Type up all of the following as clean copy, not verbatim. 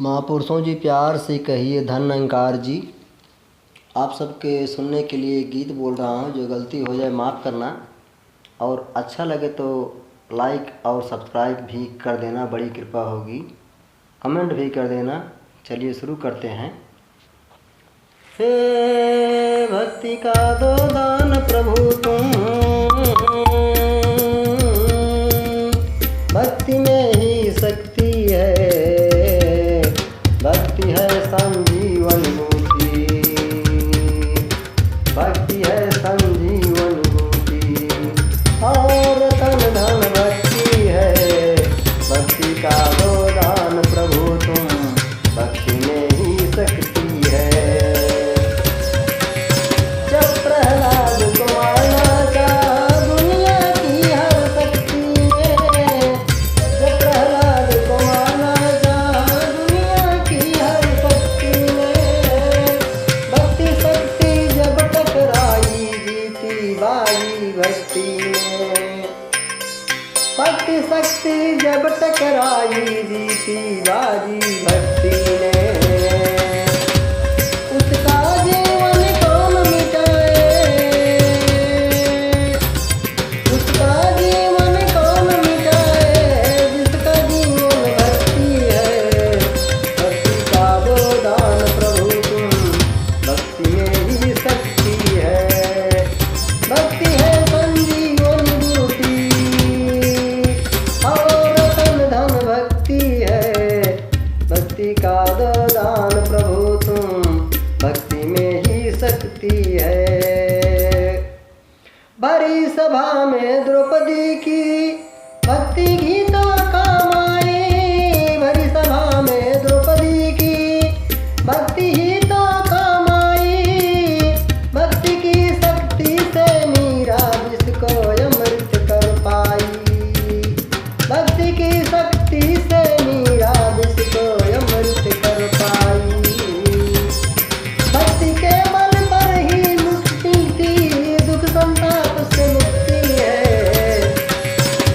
महापुरुषों जी प्यार से कहिए धन अहंकार जी। आप सबके सुनने के लिए गीत बोल रहा हूँ, जो गलती हो जाए माफ़ करना और अच्छा लगे तो लाइक और सब्सक्राइब भी कर देना, बड़ी कृपा होगी। कमेंट भी कर देना। चलिए शुरू करते हैं। हे भक्ति का दो दान प्रभु तुम, भक्ति में ही शक्ति है, भक्ति है संजीवन बूटी, भक्ति है संजीवन बूटी और तन धन भक्ति है। भक्ति का दो दान प्रभु तुम, भक्ति में ही शक्ति है। जब प्रहलाद को मारना चाहा दुनिया की हर शक्ति में, जब प्रहलाद को मारना चाहा दुनिया की हर शक्ति में, भक्ति शक्ति जब टकराई जीती बाजी भक्ति में, भक्ति शक्ति जब टकराई जीती बाजी भक्ति में। उसका जीवन कौन मिटाए, उसका जीवन कौन मिटाए, जिसका जीवन भक्ति है। भक्ति का दो दान प्रभु तुम, भक्ति में ही शक्ति है। भक्ति है संजीवन बूटी और तन धन भक्ति है। भक्ति का दो दान प्रभु तुम, भक्ति में ही शक्ति है। भरी सभा में द्रौपदी की भक्ति गीतों काम आई, भरी सभा में द्रौपदी की भक्ति ही तो काम आई। भक्ति की शक्ति से मीरा जिसको अमृत कर पाई, भक्ति की शक्ति से मीरा जिसको अमृत कर पाई। भक्ति के बल पर ही मुक्ति थी, दुख संताप से मुक्ति है।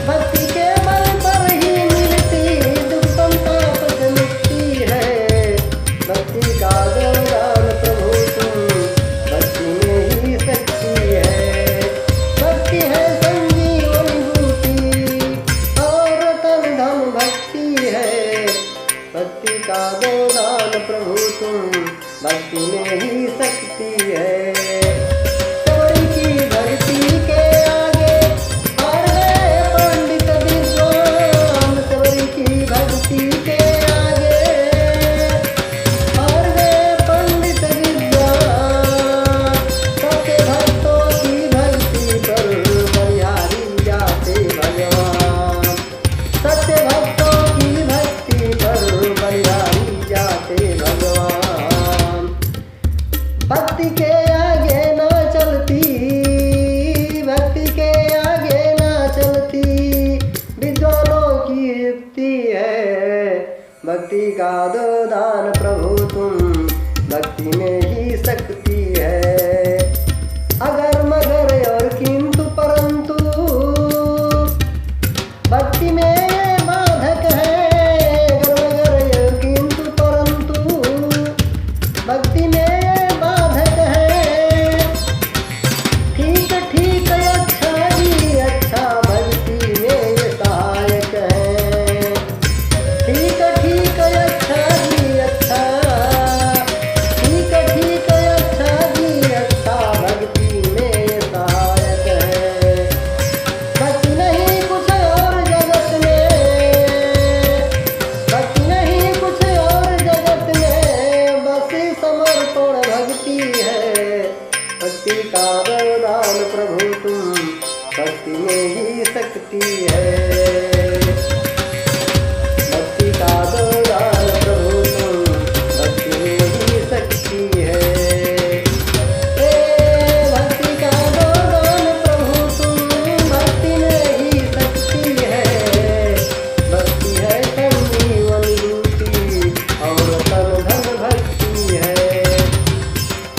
भक्ति के बल पर ही मिलती, दुख संताप से मुक्ति है। भक्ति का दो दान प्रभु तुम, भक्ति में ही शक्ति है। भक्ति है संजीवन बूटी और तन धन भक्ति है। भक्ति का दो दान प्रभु तुम, भक्ति में ही शक्ति है। सबरी की भक्ति के आगे और गए पंडित विद्वान, सबरी की भक्ति के आगे और गए पंडित विद्वान। सत्य भक्तों की भक्ति पर बलिहारी जाते भगवान, सत्य भक्तों की भक्ति पर बलिहारी जाते भगवान। भक्ति के आगे ना चलती, भक्ति के आगे ना चलती विद्वानों की युक्ति है। भक्ति का दो दान प्रभु तुम, भक्ति में ही शक्ति है। अगर मगर और किंतु परंतु भक्ति में ये बाधक है। अगर मगर और किंतु परंतु भक्ति में ये बाधक है। ठीक ठीक अच्छा जी अच्छा, भक्ति में ये सहायक है। ठीक ठीक अच्छा जी अच्छा, ठीक ठीक अच्छा जी अच्छा, भक्ति में ये सहायक है। भक्ति नहीं कुछ और जगत में, भक्ति नहीं कुछ और जगत में, बस समर्पण भक्ति है। भक्ति का वरदान प्रभु तुम, भक्ति में ही शक्ति है।